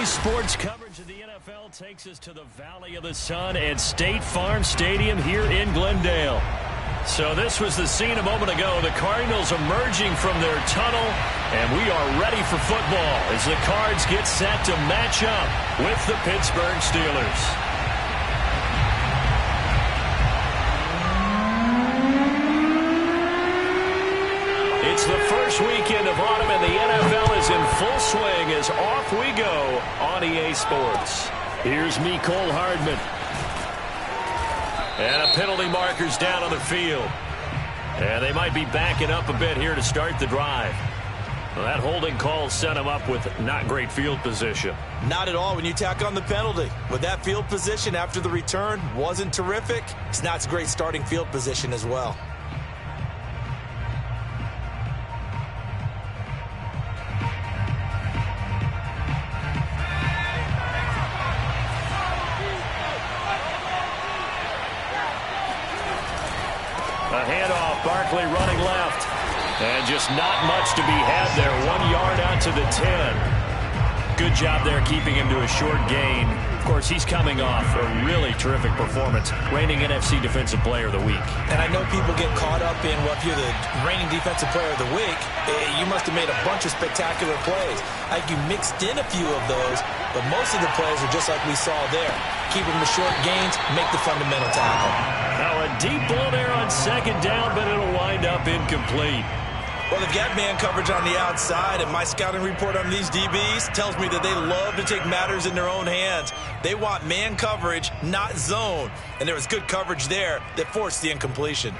Sports coverage of the NFL takes us to the Valley of the Sun at State Farm Stadium here in Glendale. So this was the scene a moment ago. The Cardinals emerging from their tunnel, and we are ready for football as the Cards get set to match up with the Pittsburgh Steelers. It's the first weekend of autumn, and the NFL is in full swing as off we go on EA Sports. Here's Mecole Hardman. And a penalty marker's down on the field. And they might be backing up a bit here to start the drive. Well, that holding call set him up with not great field position. Not at all when you tack on the penalty. With that field position after the return wasn't terrific, it's not a great starting field position as well. A handoff, Barkley running left. And just not much to be had there. 1 yard out to the 10. Good job there keeping him to a short gain. Of course, he's coming off a really terrific performance. Reigning NFC Defensive Player of the Week. And I know people get caught up in, well, if you're the reigning Defensive Player of the Week, you must have made a bunch of spectacular plays. I think you mixed in a few of those, but most of the plays are just like we saw there. Keep them to short gains, make the fundamental tackle. Now a deep ball there on second down, but it'll wind up incomplete. Well, they've got man coverage on the outside, and my scouting report on these DBs tells me that they love to take matters in their own hands. They want man coverage, not zone. And there was good coverage there that forced the incompletion.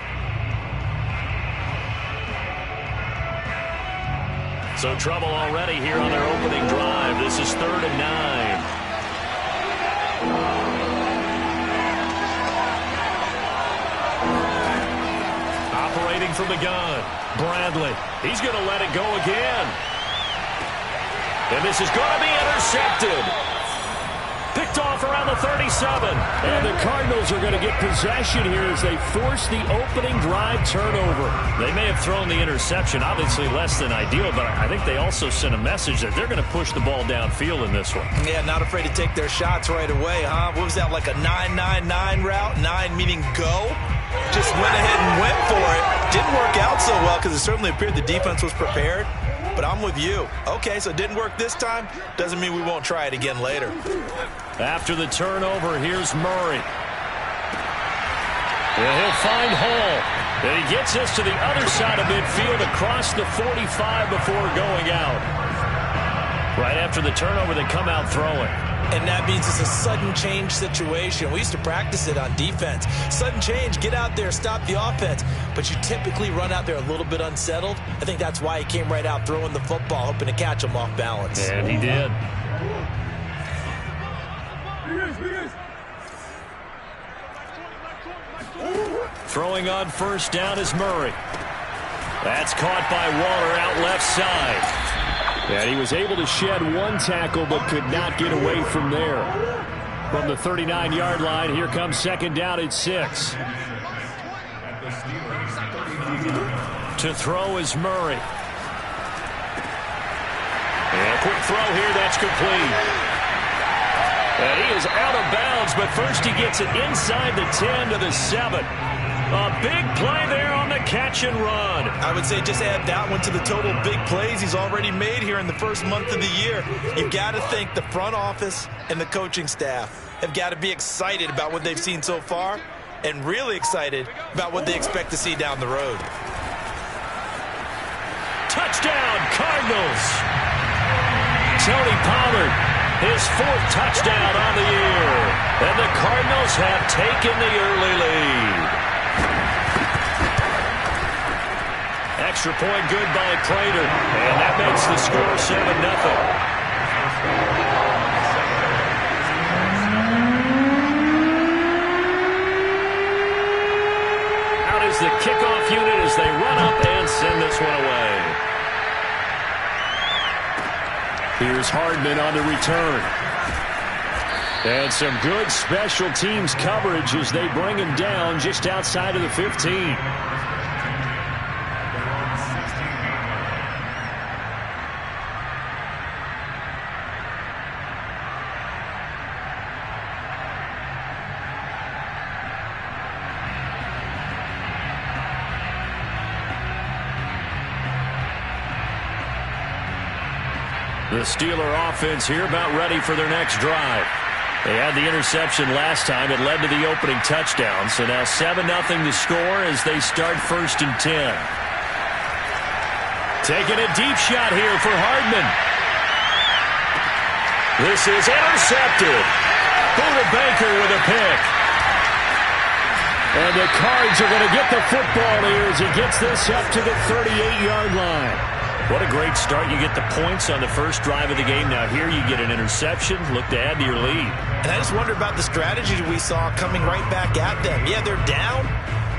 So trouble already here on their opening drive. This is 3rd and 9. Operating from the gun. Bradley. He's going to let it go again. And this is going to be intercepted. Picked off around the 37. And the Cardinals are going to get possession here as they force the opening drive turnover. They may have thrown the interception, obviously less than ideal, but I think they also sent a message that they're going to push the ball downfield in this one. Yeah, not afraid to take their shots right away, huh? What was that, like a 9-9-9 route? 9 meaning go? Just went ahead and went for it. Didn't work out so well because it certainly appeared the defense was prepared. But I'm with you. Okay, so it didn't work this time. Doesn't mean we won't try it again later. After the turnover, here's Murray. And he'll find Hall. And he gets us to the other side of midfield across the 45 before going out. Right after the turnover, they come out throwing. And that means it's a sudden change situation. We used to practice it on defense. Sudden change, get out there, stop the offense. But you typically run out there a little bit unsettled. I think that's why he came right out throwing the football, hoping to catch him off balance. And he did. Throwing on first down is Murray. That's caught by Waller out left side. And he was able to shed one tackle but could not get away from there. From the 39-yard line, here comes second down at 6. To throw is Murray. And a quick throw here, that's complete. And he is out of bounds, but first he gets it inside the 10 to the 7. A big play there on the catch and run. I would say just add that one to the total big plays he's already made here in the first month of the year. You've got to think the front office and the coaching staff have got to be excited about what they've seen so far and really excited about what they expect to see down the road. Touchdown, Cardinals. Tony Pollard, his 4th touchdown on the year. And the Cardinals have taken the early lead. Extra point good by Prater. And that makes the score 7-0. Out is the kickoff unit as they run up and send this one away. Here's Hardman on the return. And some good special teams coverage as they bring him down just outside of the 15. The Steeler offense here about ready for their next drive. They had the interception last time. It led to the opening touchdown. So now 7-0 to score as they start 1st and 10. Taking a deep shot here for Hardman. This is intercepted. Buda Baker with a pick. And the Cards are going to get the football here as he gets this up to the 38-yard line. What a great start. You get the points on the first drive of the game. Now here you get an interception. Look to add to your lead. And I just wonder about the strategy we saw coming right back at them. Yeah, they're down,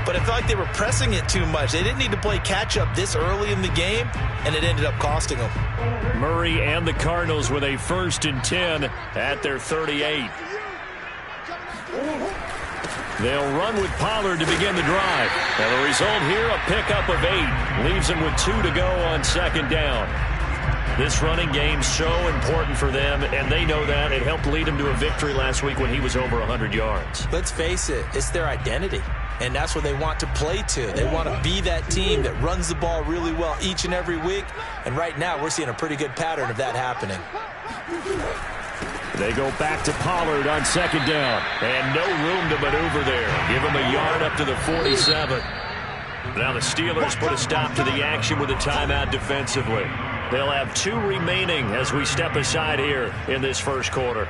but I felt like they were pressing it too much. They didn't need to play catch-up this early in the game, and it ended up costing them. Murray and the Cardinals with a 1st and 10 at their 38. They'll run with Pollard to begin the drive. And the result here, a pickup of 8. Leaves them with 2 to go on 2nd down. This running game's so important for them, and they know that. It helped lead them to a victory last week when he was over 100 yards. Let's face it, it's their identity, and that's what they want to play to. They want to be that team that runs the ball really well each and every week, and right now we're seeing a pretty good pattern of that happening. They go back to Pollard on 2nd down. And no room to maneuver there. Give him a yard up to the 47. Now the Steelers put a stop to the action with a timeout defensively. They'll have 2 remaining as we step aside here in this first quarter.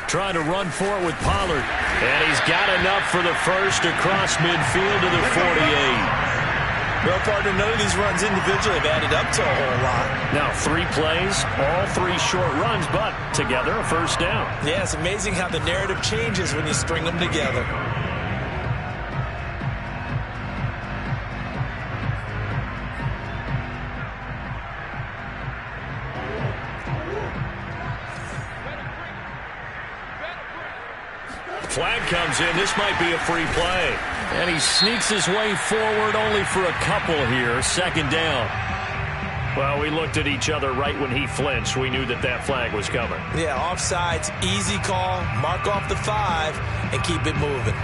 Trying to run for it with Pollard. And he's got enough for the first across midfield to the 48. Well, partner, none of these runs individually have added up to a whole lot. Now 3 plays, all 3 short runs, but together a 1st down. Yeah, it's amazing how the narrative changes when you string them together. Flag comes in. This might be a free play. And he sneaks his way forward only for a couple here. 2nd down. Well, we looked at each other right when he flinched. We knew that that flag was coming. Yeah, offsides, easy call. Mark off the 5 and keep it moving.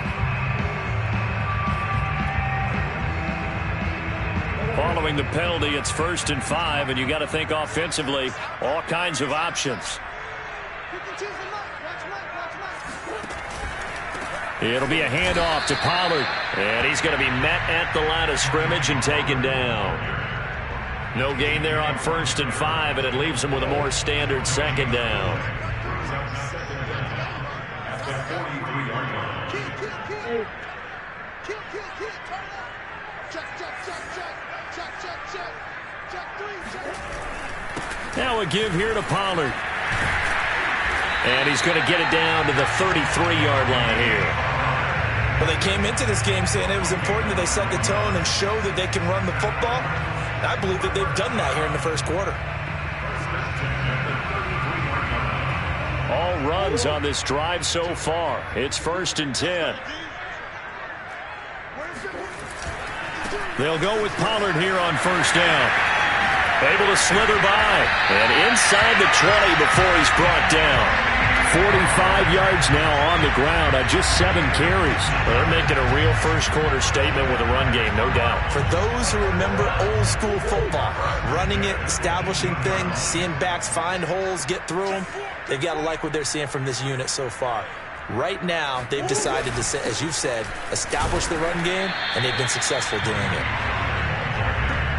Following the penalty, it's 1st and 5, and you got to think offensively, all kinds of options. It'll be a handoff to Pollard, and he's going to be met at the line of scrimmage and taken down. No gain there on 1st and 5, and it leaves him with a more standard 2nd down. Now a give here to Pollard. And he's going to get it down to the 33-yard line here. Well, they came into this game saying it was important that they set the tone and show that they can run the football. And I believe that they've done that here in the first quarter. All runs on this drive so far. It's 1st and 10. They'll go with Pollard here on 1st down. Able to slither by. And inside the 20 before he's brought down. 45 yards now on the ground on just 7 carries. Well, they're making a real first quarter statement with a run game, no doubt. For those who remember old school football, running it, establishing things, seeing backs find holes, get through them, they've got to like what they're seeing from this unit so far. Right now, they've decided to, as you've said, establish the run game, and they've been successful doing it.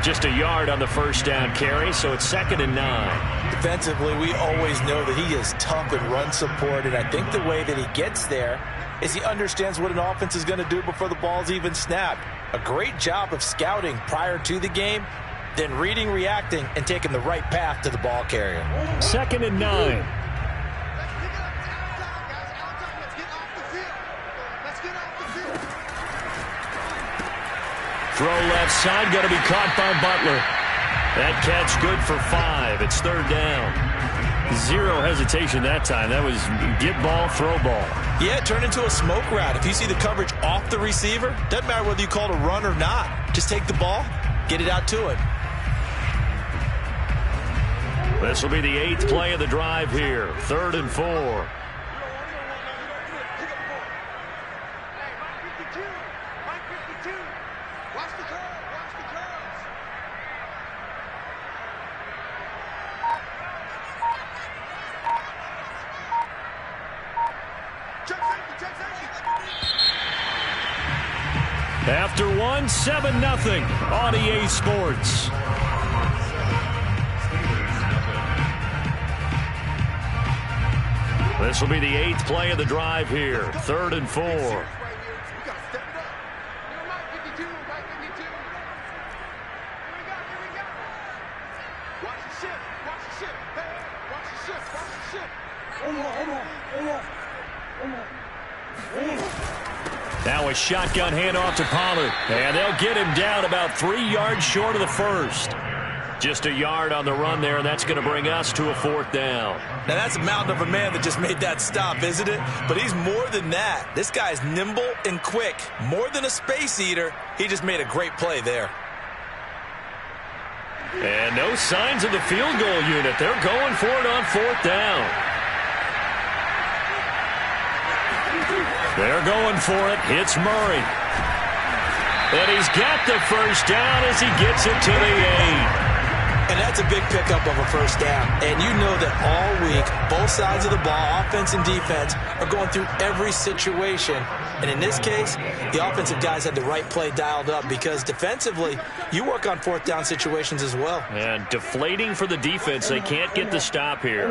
Just a yard on the 1st down carry, so it's 2nd and 9. Defensively, we always know that he is tough and run support, and I think the way that he gets there is he understands what an offense is going to do before the ball's even snapped. A great job of scouting prior to the game, then reading, reacting, and taking the right path to the ball carrier. 2nd and 9. Throw left side, going to be caught by Butler. That catch good for 5. It's 3rd down. Zero hesitation that time. That was get ball, throw ball. Yeah, it turned into a smoke route. If you see the coverage off the receiver, doesn't matter whether you call it a run or not. Just take the ball, get it out to him. This will be the 8th play of the drive here. 3rd and 4. After one, 7-0 on EA Sports. This will be the 8th play of the drive here. 3rd and 4. Now a shotgun handoff to Pollard. And they'll get him down about 3 yards short of the first. Just a yard on the run there, and that's going to bring us to a 4th down. Now that's a mountain of a man that just made that stop, isn't it? But he's more than that. This guy's nimble and quick. More than a space eater. He just made a great play there. And no signs of the field goal unit. They're going for it on 4th down. They're going for it. Hits Murray. And he's got the first down as he gets it to the 8. And that's a big pickup of a first down. And you know that all week, both sides of the ball, offense and defense, are going through every situation. And in this case, the offensive guys had the right play dialed up because defensively, you work on 4th down situations as well. And deflating for the defense. They can't get the stop here.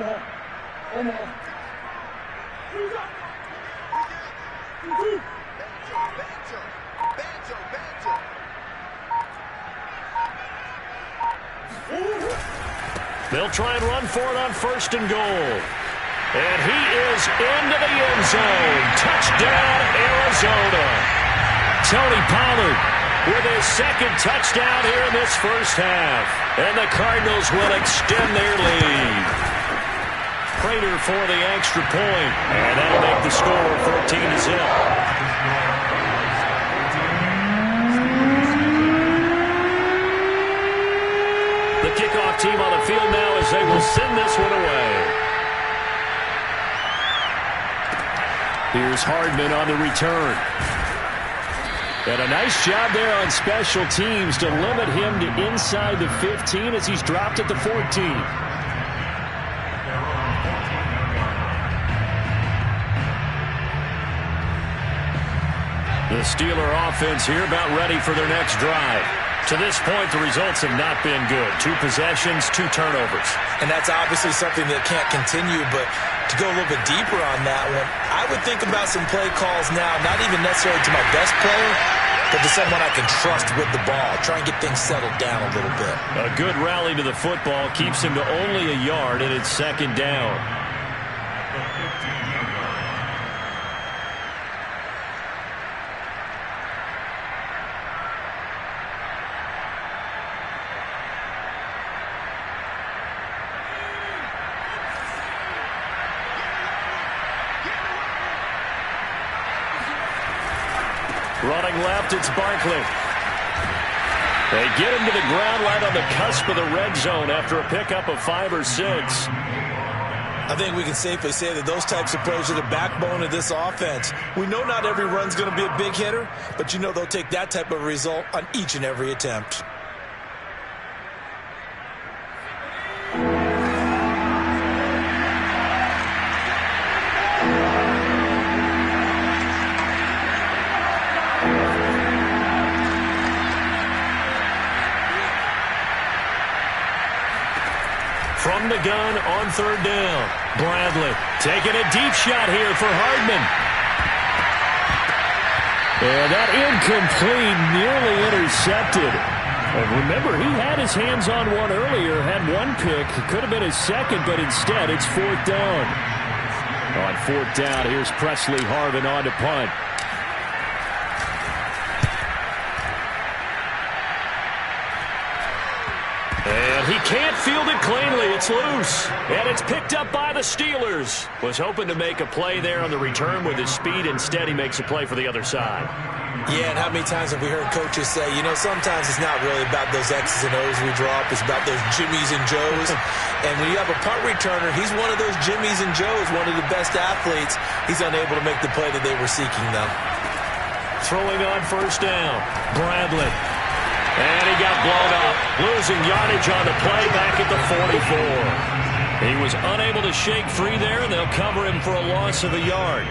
They'll try and run for it on 1st and goal. And he is into the end zone. Touchdown, Arizona. Tony Pollard with his 2nd touchdown here in this first half. And the Cardinals will extend their lead. Prater for the extra point. And that'll make the score 14-0. Kickoff team on the field now as they will send this one away. Here's Hardman on the return. And a nice job there on special teams to limit him to inside the 15 as he's dropped at the 14. The Steeler offense here about ready for their next drive. To this point, the results have not been good. 2 possessions, 2 turnovers. And that's obviously something that can't continue, but to go a little bit deeper on that one, I would think about some play calls now, not even necessarily to my best player, but to someone I can trust with the ball. Try and get things settled down a little bit. A good rally to the football keeps him to only a yard, and it's 2nd down. Running left, it's Barkley. They get him to the ground right on the cusp of the red zone after a pickup of 5 or 6. I think we can safely say that those types of plays are the backbone of this offense. We know not every run's going to be a big hitter, but you know they'll take that type of result on each and every attempt. From the gun on 3rd down. Bradley taking a deep shot here for Hardman. And that incomplete, nearly intercepted. And remember, he had his hands on one earlier, had one pick. It could have been his 2nd, but instead it's 4th down. On 4th down, here's Presley Harvin on to punt. And he can't field it cleanly. It's loose. And it's picked up by the Steelers. Was hoping to make a play there on the return with his speed. Instead, he makes a play for the other side. Yeah, and how many times have we heard coaches say, you know, sometimes it's not really about those X's and O's we drop. It's about those Jimmies and Joes. And when you have a punt returner, he's one of those Jimmies and Joes, one of the best athletes. He's unable to make the play that they were seeking, though. Throwing on first down, Bradley. And he got blown up, losing yardage on the play back at the 44. He was unable to shake free there, and they'll cover him for a loss of a yard.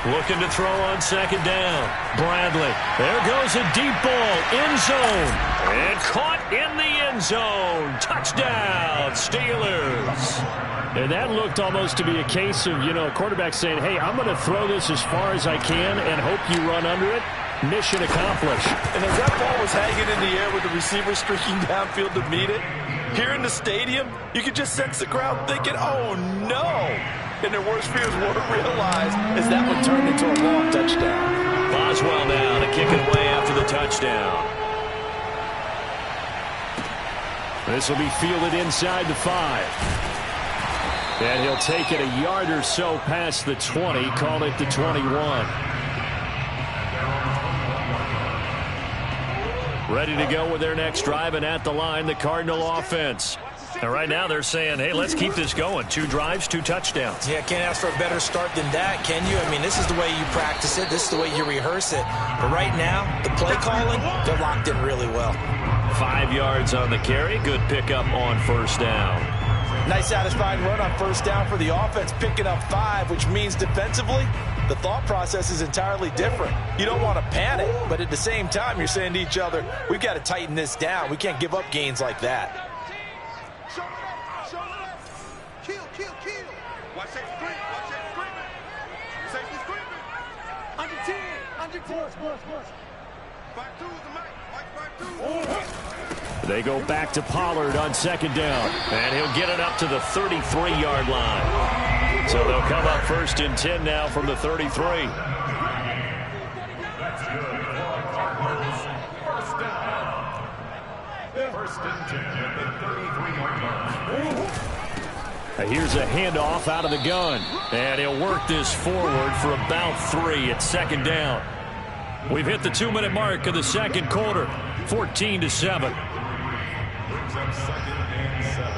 Looking to throw on second down. Bradley. There goes a deep ball. End zone. And caught in the end zone. Touchdown, Steelers. And that looked almost to be a case of, you know, a quarterback saying, hey, I'm going to throw this as far as I can and hope you run under it. Mission accomplished. And as that ball was hanging in the air with the receiver streaking downfield to meet it, here in the stadium, you could just sense the crowd thinking, oh, no. And their worst fears weren't realized as that one turned into a long touchdown. Boswell now to kick it away after the touchdown. This will be fielded inside the 5. And he'll take it a yard or so past the 20, call it the 21. Ready to go with their next drive, and at the line, the Cardinal offense. And right now they're saying, hey, let's keep this going. 2 drives, 2 touchdowns. Yeah, can't ask for a better start than that, can you? I mean, this is the way you practice it. This is the way you rehearse it. But right now, the play calling, they're locked in really well. 5 yards on the carry. Good pickup on first down. Nice satisfying run on first down for the offense, picking up 5, which means defensively, the thought process is entirely different. You don't want to panic, but at the same time, you're saying to each other, we've got to tighten this down. We can't give up gains like that. Watch that screen. Watch that screaming. Safety screaming. Under 10. Under 10. 5-2's the mic. Mike 5-2. They go back to Pollard on second down. And he'll get it up to the 33-yard line. So they'll come up first and 10 now from the 33. First and 10 at the 33-yard line. Here's a handoff out of the gun. And he'll work this forward for about 3 at second down. We've hit the 2-minute mark of the second quarter. 14-7. Brings up second and 7.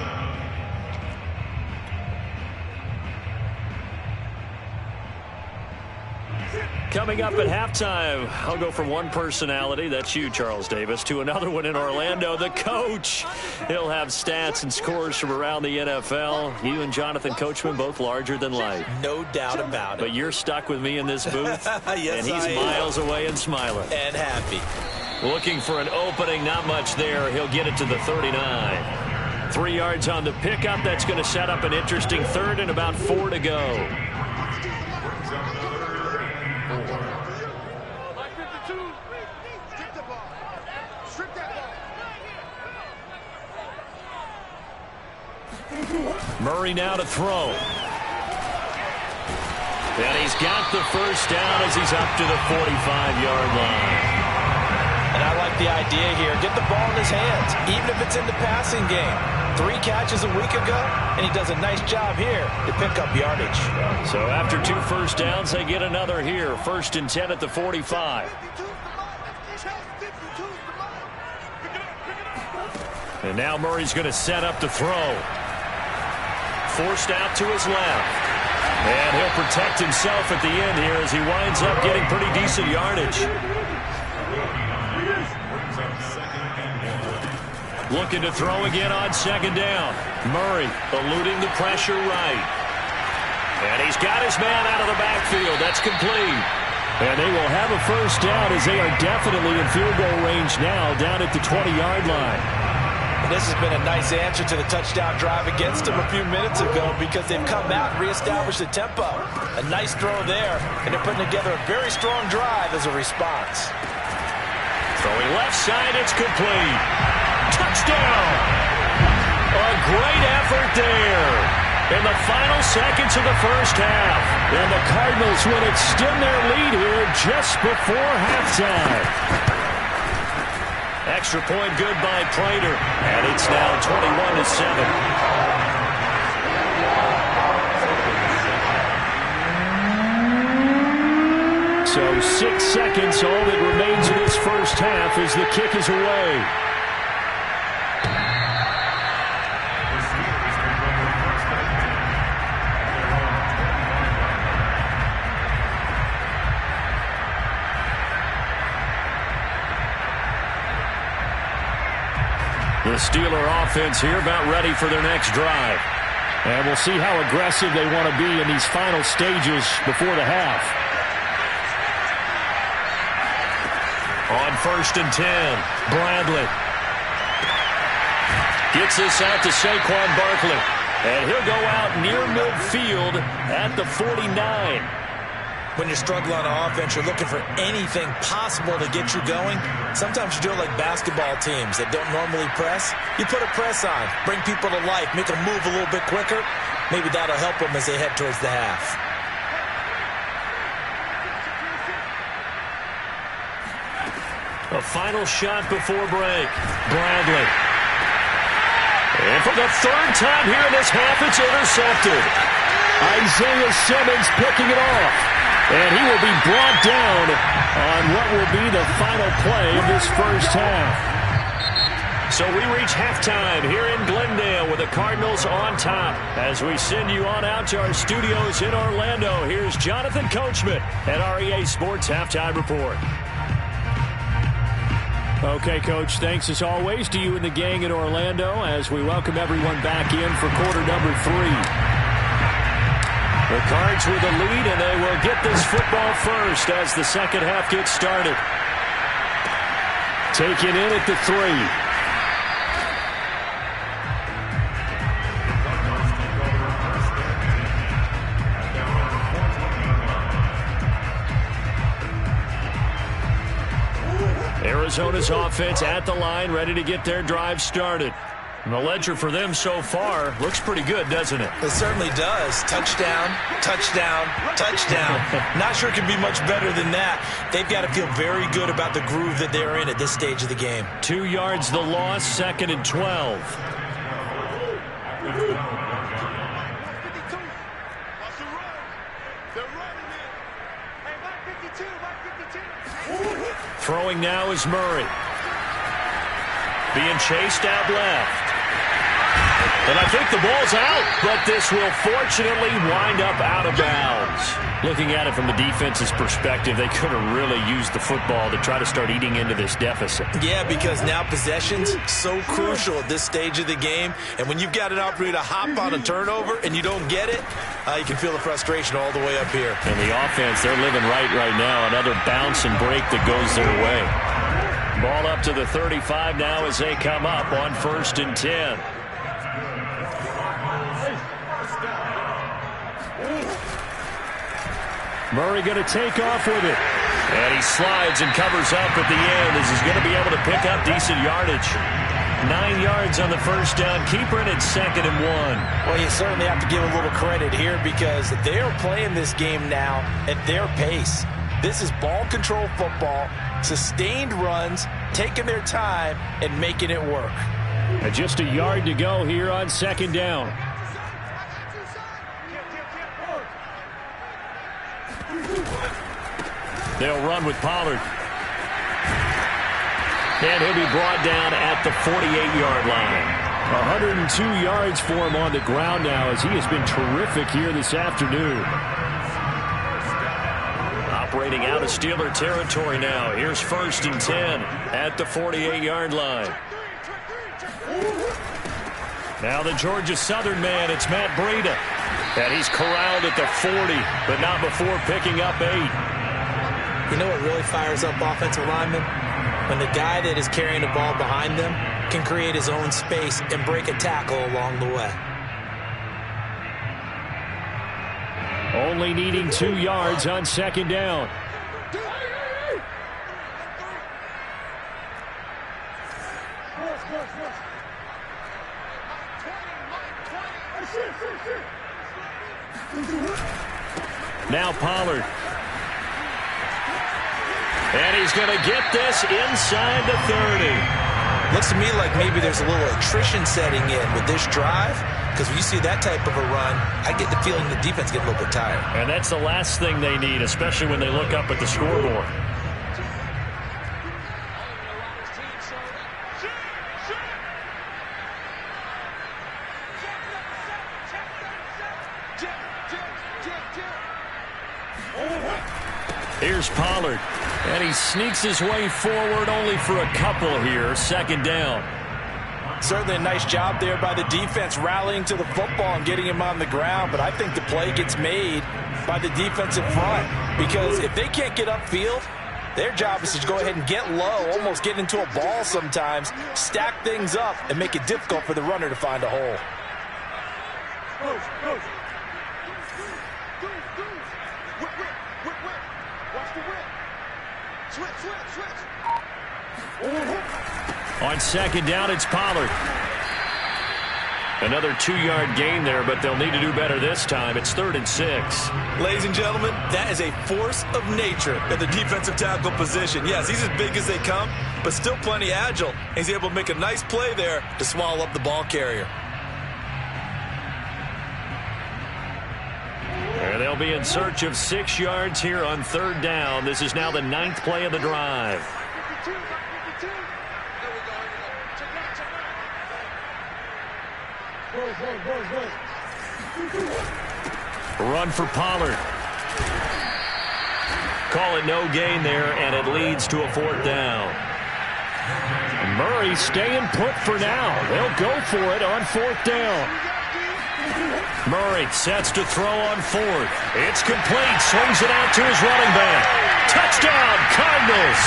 Coming up at halftime, I'll go from one personality, that's you, Charles Davis, to another one in Orlando, the coach. He'll have stats and scores from around the NFL. You and Jonathan Coachman, both larger than life. No doubt about it. But you're stuck with me in this booth, yes, and he's miles away and smiling. And happy. Looking for an opening, not much there. He'll get it to the 39. 3 yards on the pickup. That's going to set up an interesting third and about 4 to go. Murray now to throw. And he's got the first down as he's up to the 45-yard line. And I like the idea here. Get the ball in his hands, even if it's in the passing game. 3 catches a week ago, and he does a nice job here to pick up yardage. So after 2 first downs, they get another here. First and 10 at the 45. And now Murray's going to set up to throw. Forced out to his left. And he'll protect himself at the end here as he winds up getting pretty decent yardage. Looking to throw again on second down. Murray eluding the pressure right. And he's got his man out of the backfield. That's complete. And they will have a first down as they are definitely in field goal range now down at the 20-yard line. This has been a nice answer to the touchdown drive against them a few minutes ago because they've come out and reestablished the tempo. A nice throw there, and they're putting together a very strong drive as a response. Throwing left side, it's complete. Touchdown! A great effort there. In the final seconds of the first half. And the Cardinals will extend their lead here just before halftime. Extra point good by Prater. And it's now 21-7. So 6 seconds, all that remains in this first half as the kick is away. The Steeler offense here about ready for their next drive. And we'll see how aggressive they want to be in these final stages before the half. On 1st and 10, Bradley. Gets this out to Saquon Barkley. And he'll go out near midfield at the 49. When you're struggling on offense, you're looking for anything possible to get you going. Sometimes you do it like basketball teams that don't normally press. You put a press on, bring people to life, make them move a little bit quicker. Maybe that'll help them as they head towards the half. A final shot before break. Bradley. And for the third time here in this half, it's intercepted. Isaiah Simmons picking it off. And he will be brought down on what will be the final play of this first half. So we reach halftime here in Glendale with the Cardinals on top. As we send you on out to our studios in Orlando, here's Jonathan Coachman at REA Sports Halftime Report. Okay, Coach, thanks as always to you and the gang in Orlando as we welcome everyone back in for quarter number 3. The Cards with the lead, and they will get this football first as the second half gets started. Taken in at the 3. Arizona's offense at the line, ready to get their drive started. And the ledger for them so far looks pretty good, doesn't it? It certainly does. Touchdown, touchdown, touchdown. Not sure it can be much better than that. They've got to feel very good about the groove that they're in at this stage of the game. 2 yards the loss, 2nd and 12. Throwing now is Murray. Being chased out left. And I think the ball's out, but this will fortunately wind up out of bounds. Looking at it from the defense's perspective, they could have really used the football to try to start eating into this deficit. Yeah, because now possession's so crucial at this stage of the game. And when you've got an opportunity to hop on a turnover and you don't get it, you can feel the frustration all the way up here. And the offense, they're living right now. Another bounce and break that goes their way. Ball up to the 35 now as they come up on 1st and 10. Murray going to take off with it. And he slides and covers up at the end as he's going to be able to pick up decent yardage. 9 yards on the first down. Keeper in at 2nd and 1. Well, you certainly have to give a little credit here because they're playing this game now at their pace. This is ball control football, sustained runs, taking their time, and making it work. And just a yard to go here on 2nd down. They'll run with Pollard. And he'll be brought down at the 48-yard line. 102 yards for him on the ground now as he has been terrific here this afternoon. Operating out of Steeler territory now. Here's 1st and 10 at the 48-yard line. Now the Georgia Southern man, it's Matt Breida. And he's corralled at the 40, but not before picking up 8. You know what really fires up offensive linemen? when the guy that is carrying the ball behind them can create his own space and break a tackle along the way. Only needing 2 yards on second down. Now Pollard. And he's going to get this inside the 30. Looks to me like maybe there's a little attrition setting in with this drive, because when you see that type of a run, I get the feeling the defense gets a little bit tired. And that's the last thing they need, especially when they look up at the scoreboard. Here's Pollard, and he sneaks his way forward only for a couple here. Second down. Certainly a nice job there by the defense rallying to the football and getting him on the ground, but I think the play gets made by the defensive front, because if they can't get upfield, their job is to go ahead and get low, almost get into a ball sometimes, stack things up, and make it difficult for the runner to find a hole. On second down, it's Pollard. Another 2-yard gain there, but they'll need to do better this time. It's 3rd and 6. Ladies and gentlemen, that is a force of nature at the defensive tackle position. Yes, he's as big as they come, but still plenty agile. He's able to make a nice play there to swallow up the ball carrier. And they'll be in search of 6 yards here on 3rd down. This is now the 9th play of the drive. Run for Pollard. Call it no gain there, and it leads to a 4th down. Murray staying put for now. They'll go for it on 4th down. Murray sets to throw on 4th. It's complete. Swings it out to his running back. Touchdown, Cardinals.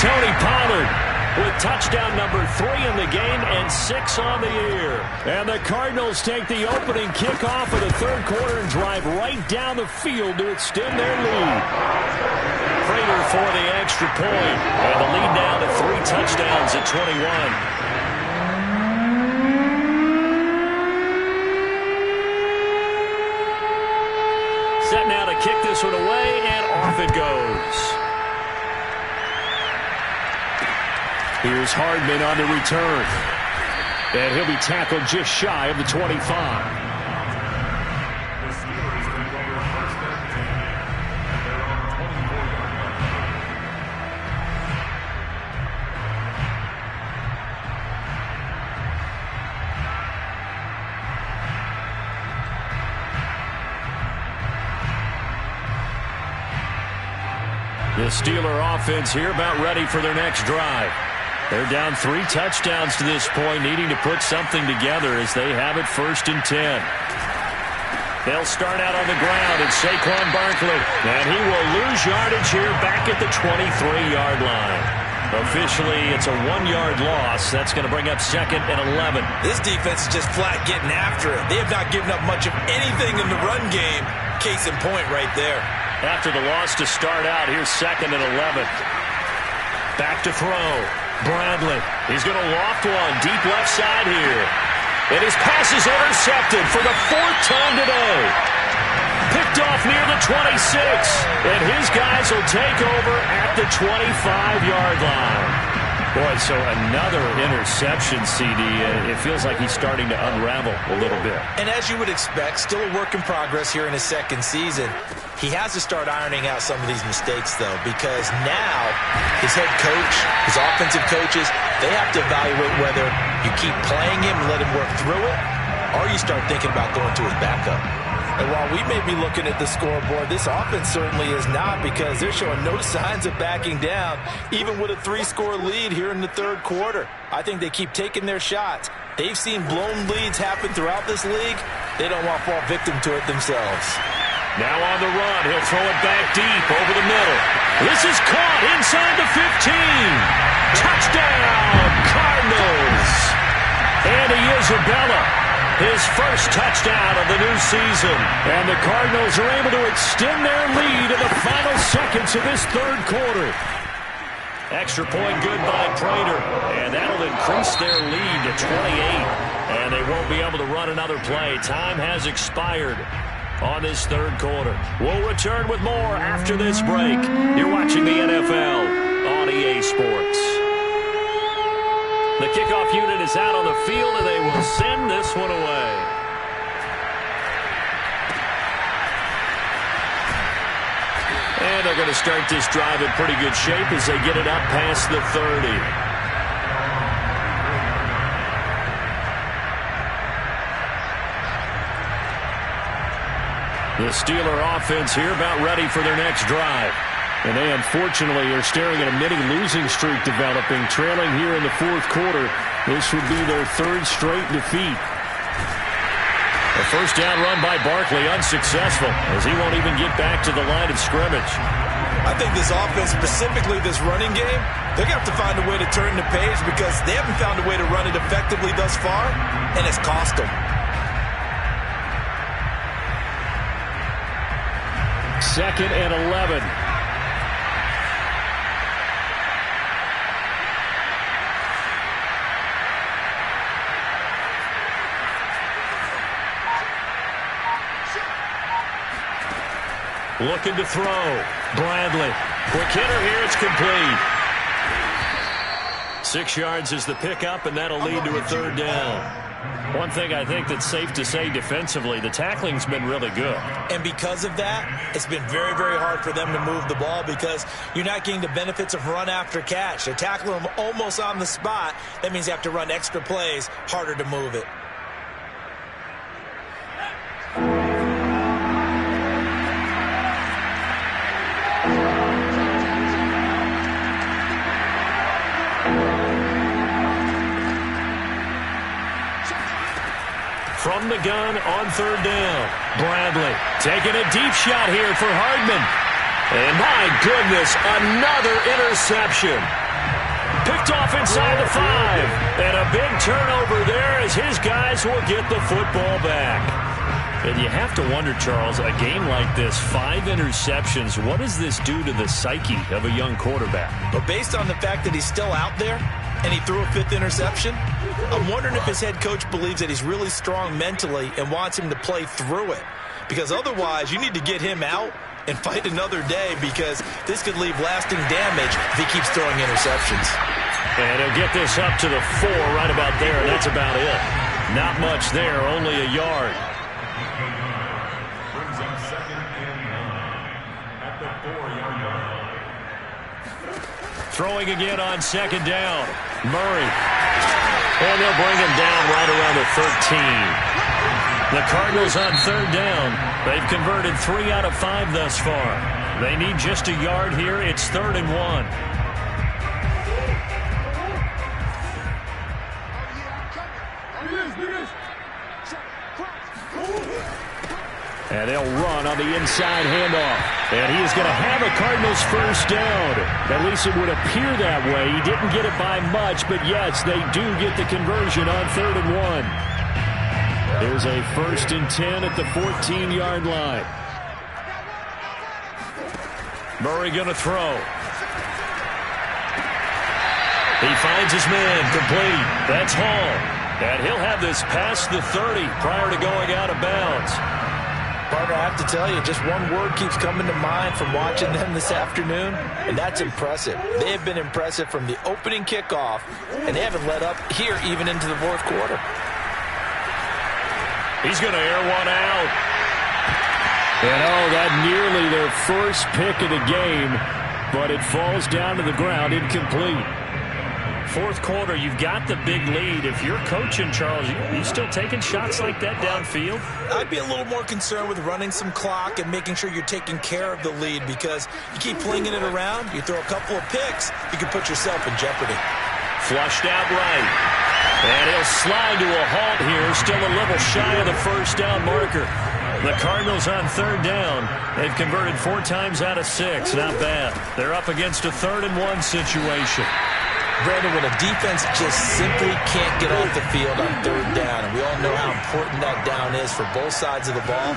Tony Pollard with touchdown number 3 in the game and 6 on the year. And the Cardinals take the opening kickoff of the 3rd quarter and drive right down the field to extend their lead. Prater for the extra point. And the lead now to 3 touchdowns at 21. Set now to kick this one away, and off it goes. Here's Hardman on the return. And he'll be tackled just shy of the 25. The Steeler offense here about ready for their next drive. They're down 3 touchdowns to this point, needing to put something together as they have it 1st and 10. They'll start out on the ground, and Saquon Barkley. And he will lose yardage here back at the 23-yard line. Officially, it's a 1-yard loss. That's going to bring up 2nd and 11. This defense is just flat getting after it. They have not given up much of anything in the run game. Case in point right there. After the loss to start out, here's 2nd and 11. Back to throw. Bradley. He's going to loft one deep left side here. And his pass is intercepted for the 4th time today. Picked off near the 26. And his guys will take over at the 25-yard line. Boy, so another interception, CD. It feels like he's starting to unravel a little bit. And as you would expect, still a work in progress here in his 2nd season. He has to start ironing out some of these mistakes, though, because now his head coach, his offensive coaches, they have to evaluate whether you keep playing him and let him work through it, or you start thinking about going to his backup. And while we may be looking at the scoreboard, this offense certainly is not, because they're showing no signs of backing down, even with a 3-score lead here in the 3rd quarter. I think they keep taking their shots. They've seen blown leads happen throughout this league. They don't want to fall victim to it themselves. Now on the run, he'll throw it back deep over the middle. This is caught inside the 15. Touchdown, Cardinals. Andy Isabella, his first touchdown of the new season. And the Cardinals are able to extend their lead in the final seconds of this third quarter. Extra point good by Prater, and that'll increase their lead to 28. And they won't be able to run another play. Time has expired on this third quarter. We'll return with more after this break. You're watching the NFL on EA Sports. The kickoff unit is out on the field, and they will send this one away. And they're going to start this drive in pretty good shape as they get it up past the 30. The Steeler offense here about ready for their next drive. And they unfortunately are staring at a mini losing streak developing, trailing here in the fourth quarter. This would be their third straight defeat. A first down run by Barkley unsuccessful as he won't even get back to the line of scrimmage. I think this offense, specifically this running game, they're going to have to find a way to turn the page because they haven't found a way to run it effectively thus far, and it's cost them. Second and 11. Looking to throw. Bradley. Quick hitter here. It's complete. 6 yards is the pickup, and that'll lead to a third down. One thing I think that's safe to say defensively, the tackling's been really good. And because of that, it's been very, very hard for them to move the ball because you're not getting the benefits of run after catch. They're tackling them almost on the spot. That means you have to run extra plays, harder to move it. From the gun on third down. Bradley taking a deep shot here for Hardman. And my goodness, another interception. Picked off inside the 5. And a big turnover there as his guys will get the football back. And you have to wonder, Charles, a game like this, 5 interceptions, what does this do to the psyche of a young quarterback? But based on the fact that he's still out there and he threw a 5th interception, I'm wondering if his head coach believes that he's really strong mentally and wants him to play through it. Because otherwise, you need to get him out and fight another day because this could leave lasting damage if he keeps throwing interceptions. And he'll get this up to the 4 right about there, and that's about it. Not much there, only a yard. Brings up 2nd and 9 at the 4-yard line. Throwing again on second down. Murray. And they'll bring him down right around the 13. The Cardinals on third down. They've converted 3 out of 5 thus far. They need just a yard here. It's 3rd and 1. And they'll run on the inside handoff. And he is going to have a Cardinals first down. At least it would appear that way. He didn't get it by much, but yes, they do get the conversion on 3rd and 1. There's a 1st and 10 at the 14-yard line. Murray going to throw. He finds his man complete. That's Hall. And he'll have this past the 30 prior to going out of bounds. Partner, I have to tell you, just one word keeps coming to mind from watching them this afternoon, and that's impressive. They have been impressive from the opening kickoff, and they haven't let up here even into the fourth quarter. He's going to air one out. And that nearly their first pick of the game, but it falls down to the ground, incomplete. Fourth quarter, you've got the big lead. If you're coaching, Charles, you still taking shots like that downfield? I'd be a little more concerned with running some clock and making sure you're taking care of the lead because you keep flinging it around, you throw a couple of picks, you can put yourself in jeopardy. Flushed out right. And he'll slide to a halt here, still a little shy of the first down marker. The Cardinals on third down. They've converted 4 times out of 6. Not bad. They're up against a 3rd-and-1 situation. Brandon, when a defense just simply can't get off the field on 3rd down, and we all know how important that down is for both sides of the ball,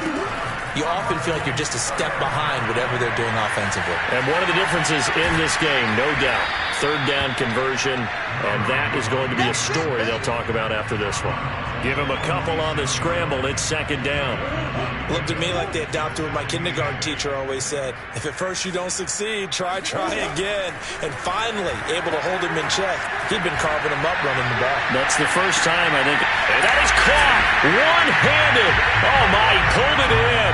you often feel like you're just a step behind whatever they're doing offensively. And one of the differences in this game, no doubt, 3rd down conversion, and that is going to be a story they'll talk about after this one. Give him a couple on the scramble. It's 2nd down. Looked at me like they adopted what my kindergarten teacher always said. If at first you don't succeed, try again. And finally, able to hold him in check. He'd been carving him up running the ball. That's the first time, I think. And that is caught one-handed. Oh, my, he pulled it in.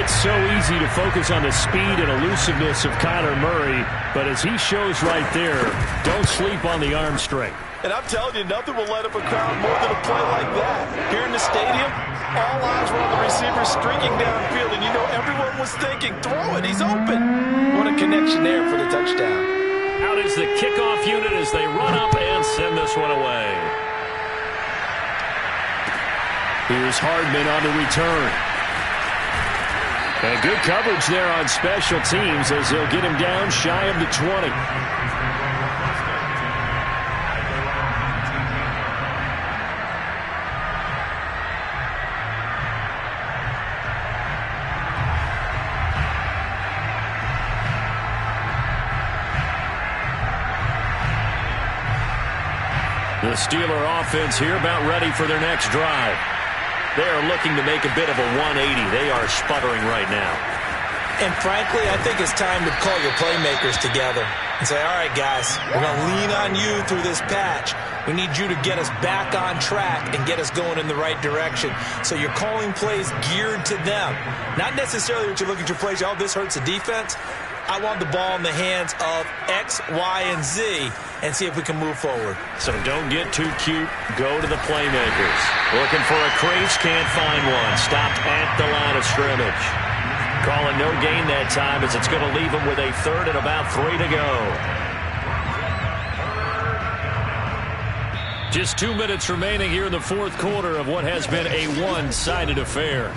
It's so easy to focus on the speed and elusiveness of Kyler Murray, but as he shows right there, don't sleep on the arm strength. And I'm telling you, nothing will light up a crowd more than a play like that. Here in the stadium, all eyes were on the receiver streaking downfield, and you know everyone was thinking, throw it, he's open. What a connection there for the touchdown. Out is the kickoff unit as they run up and send this one away. Here's Hardman on the return. And good coverage there on special teams as they'll get him down shy of the 20. The Steeler offense here about ready for their next drive. They are looking to make a bit of a 180. They are sputtering right now. And frankly, I think it's time to call your playmakers together and say, all right, guys, we're going to lean on you through this patch. We need you to get us back on track and get us going in the right direction. So you're calling plays geared to them. Not necessarily what you look at your plays, oh, this hurts the defense. I want the ball in the hands of X, Y, and Z and see if we can move forward. So don't get too cute. Go to the playmakers. Looking for a crease, can't find one. Stopped at the line of scrimmage. Calling no gain that time as it's going to leave him with a 3rd and about 3 to go. Just 2 minutes remaining here in the 4th quarter of what has been a one-sided affair.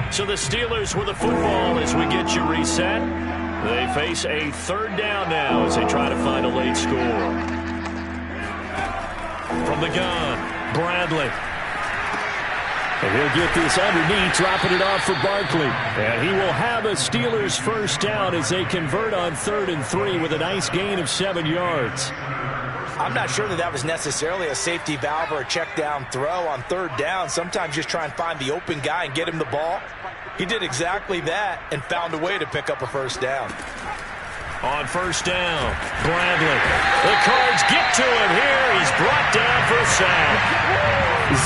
So the Steelers with the football as we get you reset. They face a 3rd down now as they try to find a late score. From the gun, Bradley. And he'll get this underneath, dropping it off for Barkley. And he will have a Steelers 1st down as they convert on 3rd and 3 with a nice gain of 7 yards. I'm not sure that was necessarily a safety valve or a check down throw on 3rd down. Sometimes just try and find the open guy and get him the ball. He did exactly that and found a way to pick up a 1st down. On 1st down, Bradley. The Cards get to him here. He's brought down for a sack.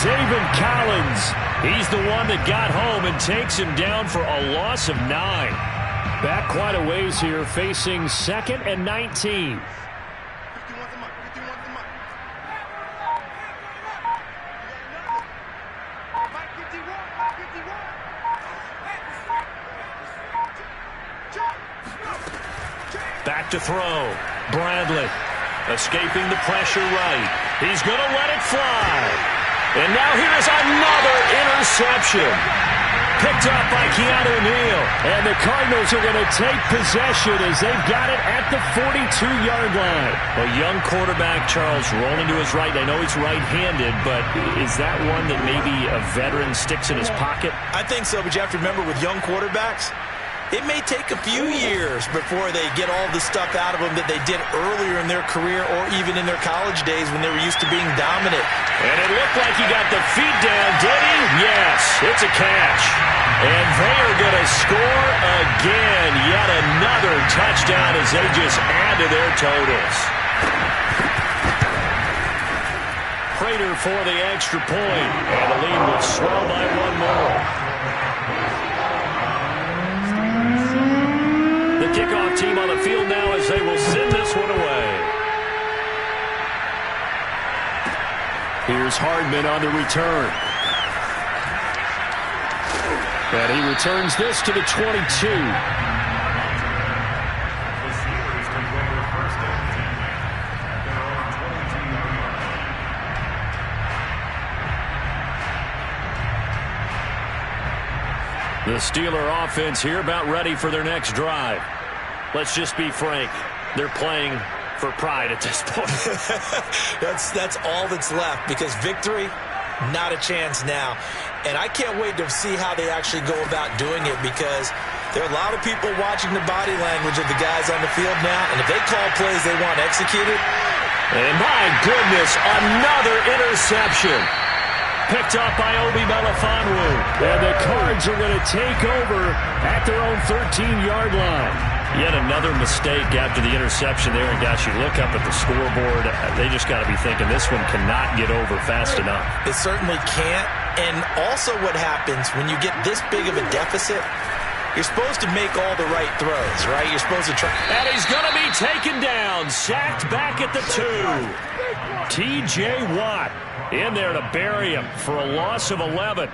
Zaven Collins, he's the one that got home and takes him down for a loss of 9. Back quite a ways here, facing 2nd and 19. Back to throw. Bradley escaping the pressure right. He's going to let it fly. And now here's another interception. Picked up by Keanu Neal. And the Cardinals are going to take possession as they've got it at the 42-yard line. A young quarterback, Charles, rolling to his right. I know he's right-handed, but is that one that maybe a veteran sticks in his pocket? I think so, but you have to remember with young quarterbacks, it may take a few years before they get all the stuff out of them that they did earlier in their career or even in their college days when they were used to being dominant. And it looked like he got the feet down, did he? Yes, it's a catch. And they are going to score again. Yet another touchdown as they just add to their totals. Prater for the extra point. And the lead will swell by 1 more. Kickoff team on the field now as they will send this one away. Here's Hardman on the return. And he returns this to the 22. The Steeler offense here about ready for their next drive. Let's just be frank. They're playing for pride at this point. That's all that's left, because victory, not a chance now. And I can't wait to see how they actually go about doing it, because there are a lot of people watching the body language of the guys on the field now, and if they call plays they want executed. And my goodness, another interception. Picked up by Obi Melifonwu. And the Cards are going to take over at their own 13-yard line. Yet another mistake after the interception there. And, gosh, you look up at the scoreboard, they just got to be thinking this one cannot get over fast enough. It certainly can't. And also what happens when you get this big of a deficit, you're supposed to make all the right throws, right? You're supposed to try. And he's going to be taken down, sacked back at the 2. T.J. Watt in there to bury him for a loss of 11.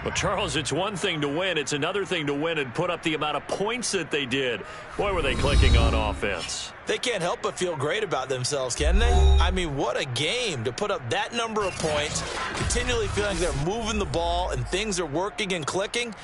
Well, Charles, it's one thing to win. It's another thing to win and put up the amount of points that they did. Boy, were they clicking on offense. They can't help but feel great about themselves, can they? I mean, what a game to put up that number of points, continually feeling they're moving the ball and things are working and clicking.